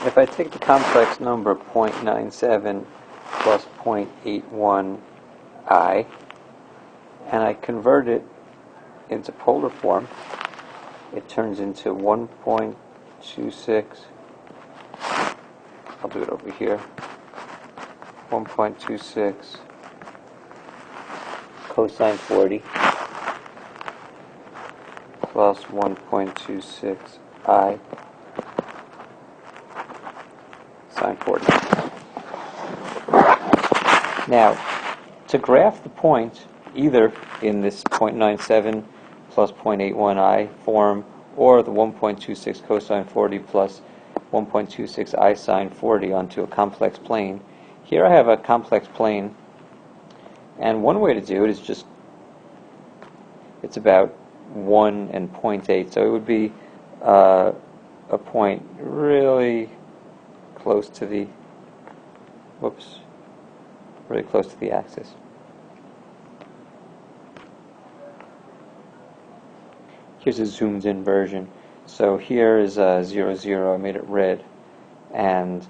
If I take the complex number 0.97 plus 0.81i and I convert it into polar form, it turns into 1.26, I'll do it over here, 1.26 cosine 40 plus 1.26i sine 40. Now, to graph the point, either in this 0.97 plus 0.81i form, or the 1.26 cosine 40 plus 1.26i sine 40 onto a complex plane, here I have a complex plane, and one way to do it is just, it's about 1 and 0.8, so it would be a point really close to the, really close to the axis. Here's a zoomed in version. So here is 0, 0, I made it red, and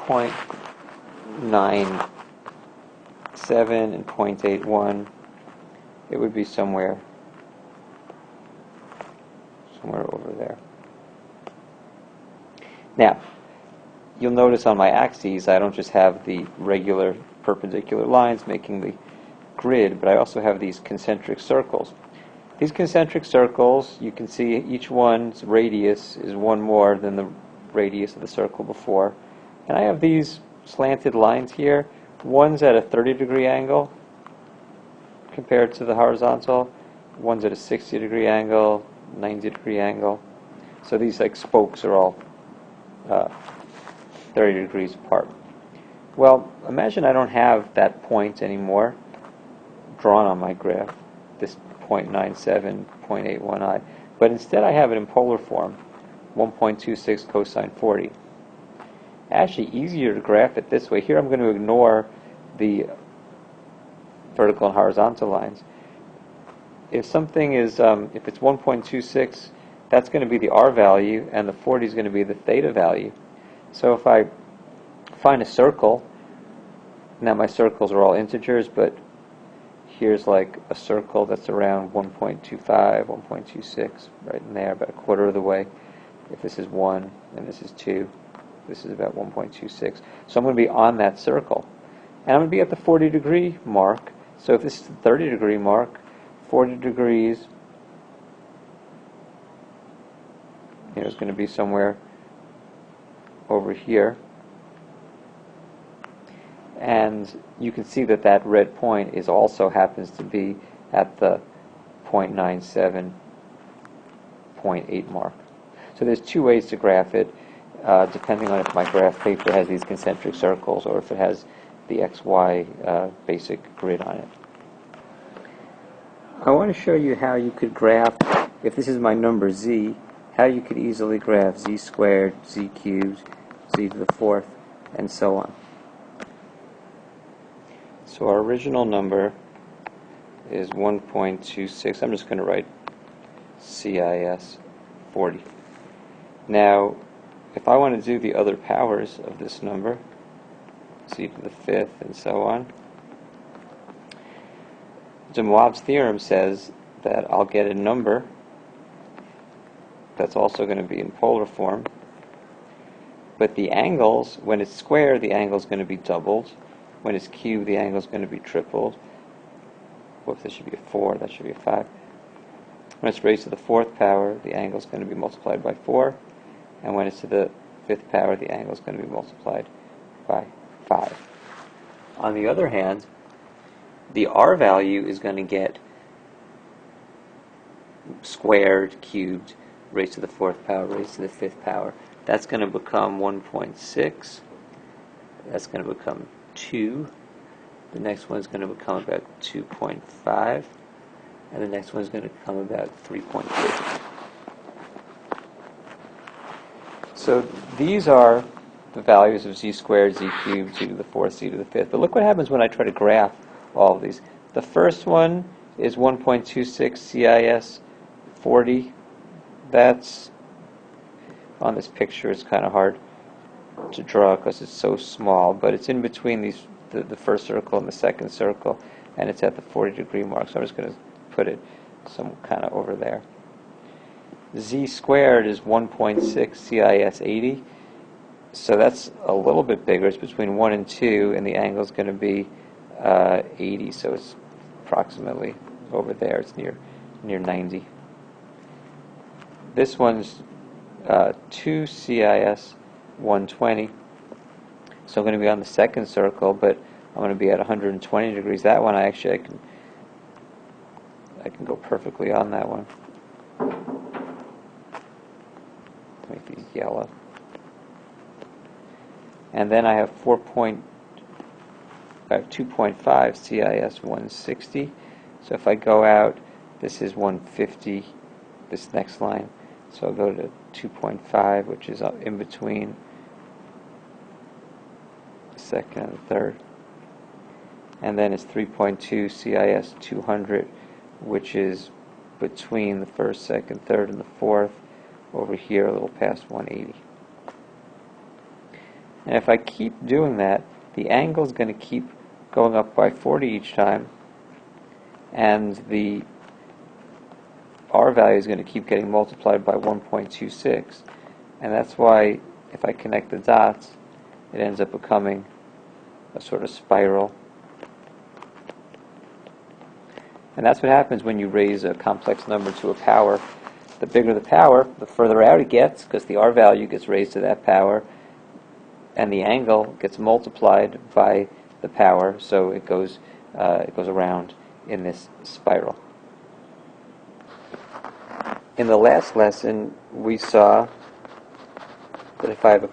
0.97 and 0.81, it would be somewhere over there. Now, you'll notice on my axes I don't just have the regular perpendicular lines making the grid, but I also have these concentric circles. These concentric circles, you can see each one's radius is one more than the radius of the circle before. And I have these slanted lines here. One's at a 30-degree angle compared to the horizontal. One's at a 60-degree angle, 90-degree angle. So these like spokes are all 30 degrees apart. Well, imagine I don't have that point anymore drawn on my graph, this 0.97, 0.81i, but instead I have it in polar form, 1.26 cosine 40. Actually, easier to graph it this way. Here I'm going to ignore the vertical and horizontal lines. If something is, if it's 1.26, that's going to be the r value, and the 40 is going to be the theta value. So if I find a circle, now my circles are all integers, but here's like a circle that's around 1.25, 1.26, right in there, about a quarter of the way. If this is 1 and this is 2, this is about 1.26. So I'm going to be on that circle. And I'm going to be at the 40-degree mark. So if this is the 30-degree mark, 40 degrees, is going to be somewhere over here. And you can see that that red point is also happens to be at the 0.97, 0.8 mark. So there's two ways to graph it, depending on if my graph paper has these concentric circles or if it has the XY basic grid on it. I want to show you how you could graph, if this is my number z, how you could easily graph z squared, z cubed, z to the fourth, and so on. So our original number is 1.26. I'm just going to write CIS 40. Now, if I want to do the other powers of this number, z to the fifth and so on, DeMorves' theorem says that I'll get a number that's also going to be in polar form, but the angles, when it's square, the angle is going to be doubled. When it's cubed, the angle is going to be tripled. Whoops, that should be a 4, that should be a 5. When it's raised to the fourth power, the angle is going to be multiplied by 4. And when it's to the fifth power, the angle is going to be multiplied by 5. On the other hand, the r value is going to get squared, cubed, raised to the fourth power, raised to the fifth power. That's going to become 1.6. That's going to become 2. The next one is going to become about 2.5. And the next one is going to become about 3.2. So these are the values of z squared, z cubed, z to the fourth, z to the fifth. But look what happens when I try to graph all of these. The first one is 1.26 CIS 40. That's, on this picture, it's kind of hard to draw because it's so small, but it's in between the first circle and the second circle, and it's at the 40-degree mark, so I'm just going to put it some kind of over there. Z squared is 1.6 CIS 80, so that's a little bit bigger. It's between 1 and 2, and the angle is going to be 80, so it's approximately over there. It's near 90. This one's 2 CIS 120, so I'm going to be on the second circle, but I'm going to be at 120 degrees. That one I can go perfectly on that one. Make these yellow. And then I have 2.5 CIS 160. So if I go out, this is 150, this next line. So I'll go to 2.5, which is in between the second and the third. And then it's 3.2 CIS 200, which is between the first, second, third, and the fourth, over here a little past 180. And if I keep doing that, the angle is going to keep going up by 40 each time, and the R value is going to keep getting multiplied by 1.26, and that's why if I connect the dots, it ends up becoming a sort of spiral. And that's what happens when you raise a complex number to a power. The bigger the power, the further out it gets, because the R value gets raised to that power, and the angle gets multiplied by the power, so it goes around in this spiral. In the last lesson, we saw that if I have an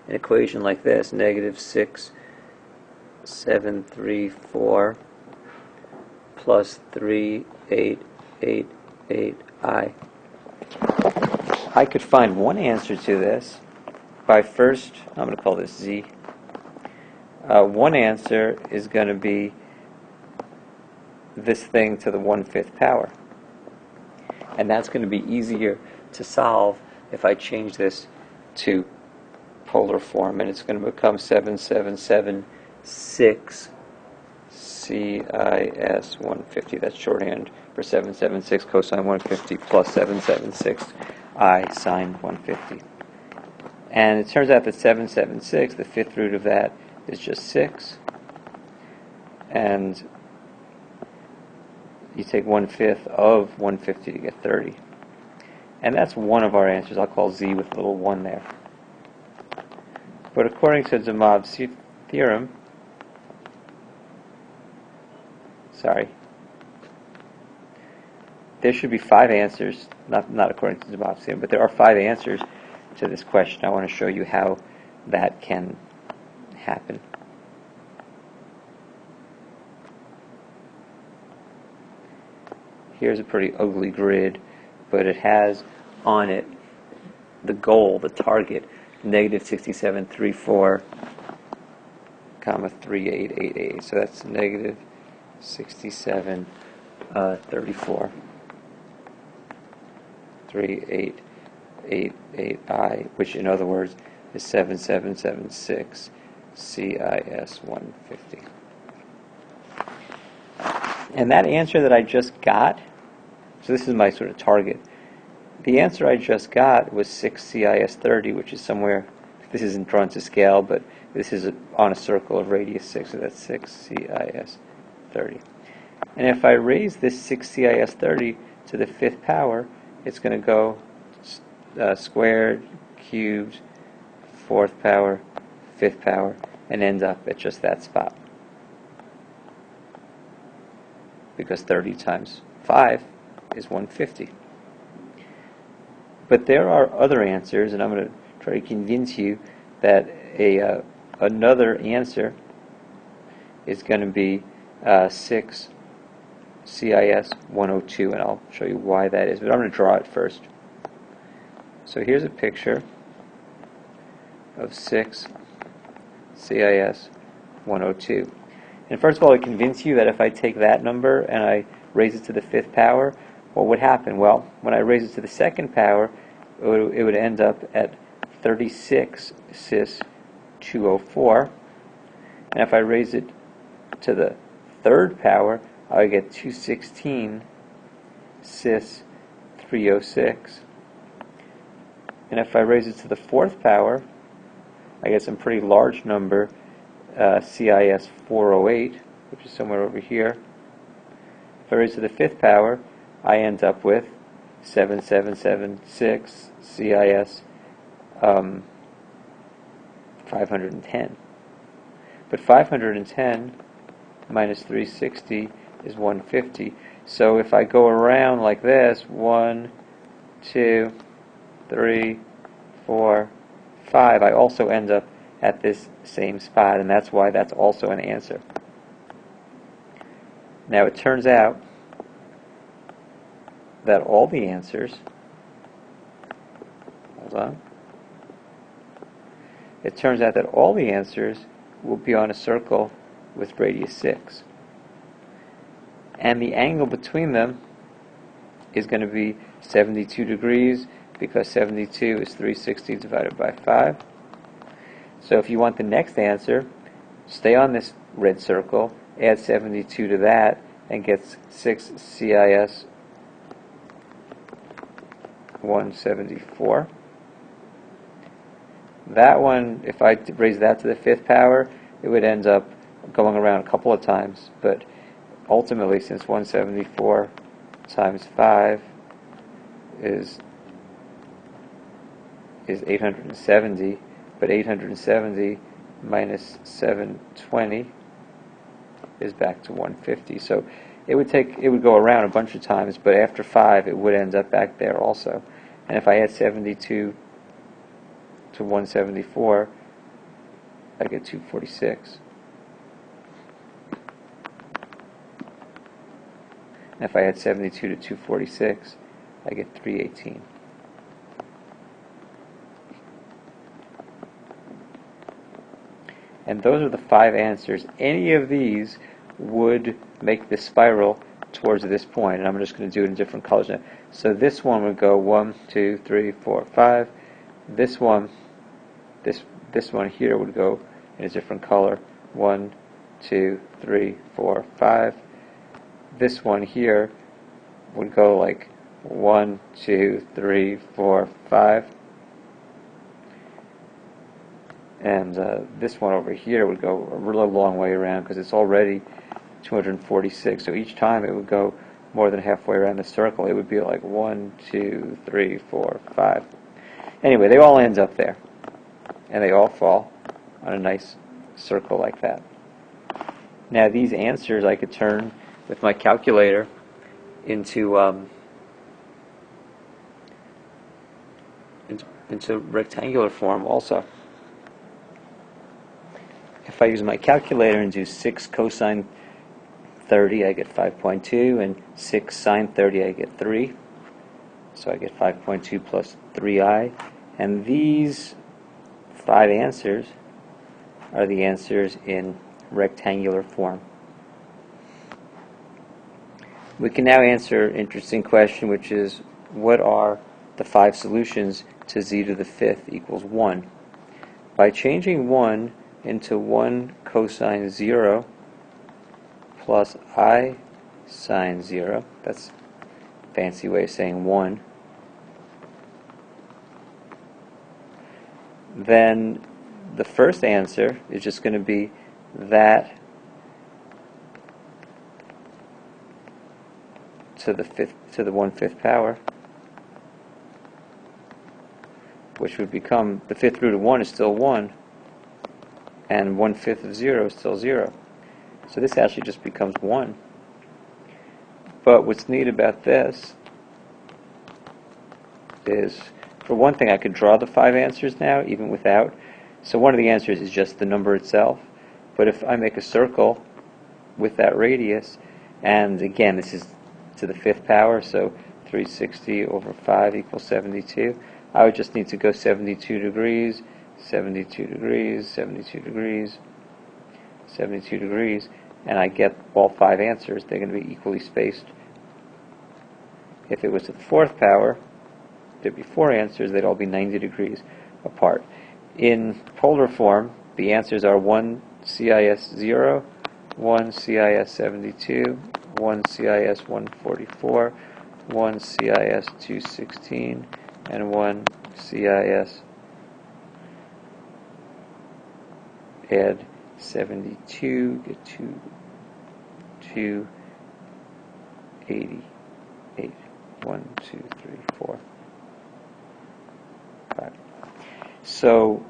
equation like this, negative 6, 7, 3, 4, plus 3, 8, 8, 8i. I could find one answer to this by first, I'm going to call this z. One answer is going to be this thing to the 1/5 power. And that's going to be easier to solve if I change this to polar form. And it's going to become 7776 CIS 150. That's shorthand for 776 cosine 150 plus 776 I sine 150. And it turns out that 776, the fifth root of that, is just 6. And you take 1/5 of 150 to get 30. And that's one of our answers. I'll call Z with a little 1 there. But according to DeMorves' theorem, there should be 5 answers, not according to DeMorves' theorem, but there are 5 answers to this question. I want to show you how that can happen. Here's a pretty ugly grid, but it has on it the goal, the target, negative 6734, comma 3888. So that's negative 6734, 3888i, which in other words is 7776 CIS 150. And that answer that I just got, so this is my sort of target, the answer I just got was 6 CIS 30, which is somewhere, this isn't drawn to scale, but this is on a circle of radius 6, so that's 6 CIS 30. And if I raise this 6 CIS 30 to the 5th power, it's going to go squared, cubed, 4th power, 5th power, and end up at just that spot. Because 30 times 5 is 150. But there are other answers, and I'm going to try to convince you that another answer is going to be 6 CIS 102, and I'll show you why that is, but I'm going to draw it first. So here's a picture of 6 CIS 102. And first of all, I convince you that if I take that number and I raise it to the 5th power, what would happen? Well, when I raise it to the 2nd power, it would end up at 36 cis 204. And if I raise it to the third power, I get 216 cis 306. And if I raise it to the fourth power, I get some pretty large number, CIS 408, which is somewhere over here. If I raise it to the fifth power, I end up with 7776 CIS 510. But 510 minus 360 is 150. So if I go around like this, 1, 2, 3, 4, 5, I also end up at this same spot, and that's why that's also an answer. Now it turns out that all the answers, hold on, it turns out that all the answers will be on a circle with radius 6. And the angle between them is going to be 72 degrees, because 72 is 360 divided by 5. So if you want the next answer, stay on this red circle, add 72 to that, and get 6 CIS 174. That one, if I raise that to the fifth power, it would end up going around a couple of times. But ultimately, since 174 times 5 is 870, but 870 minus 720 is back to 150. So it would go around a bunch of times, but after 5 it would end up back there also. And if I add 72 to 174, I get 246. And if I add 72 to 246, I get 318. And those are the 5 answers. Any of these would make this spiral towards this point, and I'm just going to do it in different colors now. So this one would go 1, 2, 3, 4, 5. This one here would go in a different color. 1, 2, 3, 4, 5. This one here would go like 1, 2, 3, 4, 5. And this one over here would go a really long way around, because it's already 246. So each time it would go more than halfway around the circle. It would be like 1, 2, 3, 4, 5. Anyway, they all end up there, and they all fall on a nice circle like that. Now these answers I could turn with my calculator into rectangular form also. If I use my calculator and do 6 cosine 30, I get 5.2, and 6 sine 30, I get 3. So I get 5.2 plus 3i. And these 5 answers are the answers in rectangular form. We can now answer an interesting question, which is, what are the 5 solutions to z to the 5th equals 1? By changing 1 into 1 cosine 0 plus I sine 0, that's a fancy way of saying 1, then the first answer is just going to be that to the 1/5 power, which would become, the 5th root of 1 is still 1, and 1/5 of 0 is still 0. So this actually just becomes 1. But what's neat about this is, for one thing, I could draw the 5 answers now, even without. So one of the answers is just the number itself. But if I make a circle with that radius, and again, this is to the 5th power, so 360 over 5 equals 72, I would just need to go 72 degrees, 72 degrees, 72 degrees, 72 degrees, and I get all 5 answers. They're going to be equally spaced. If it was to the 4th power, there'd be 4 answers. They'd all be 90 degrees apart. In polar form, the answers are 1 CIS 0, 1 CIS 72, 1 CIS 144, 1 CIS 216, and 1 CIS add 72, get 288. 1, 2, 3, 4, 5. So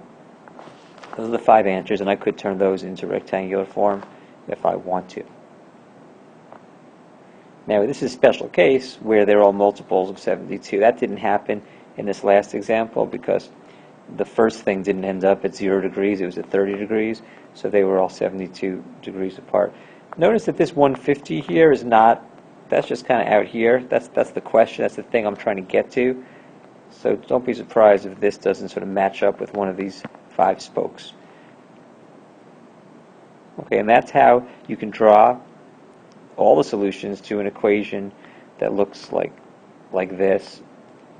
those are the 5 answers, and I could turn those into rectangular form if I want to. Now, this is a special case where they're all multiples of 72. That didn't happen in this last example because the first thing didn't end up at 0 degrees, it was at 30 degrees, so they were all 72 degrees apart. Notice that this 150 here is not, that's just kind of out here. That's the question, that's the thing I'm trying to get to. So don't be surprised if this doesn't sort of match up with one of these 5 spokes. Okay, and that's how you can draw all the solutions to an equation that looks like this.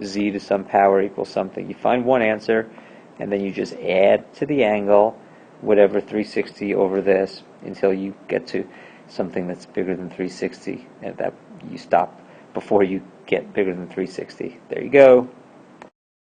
Z to some power equals something. You find one answer, and then you just add to the angle whatever 360 over this until you get to something that's bigger than 360, and that you stop before you get bigger than 360. There you go.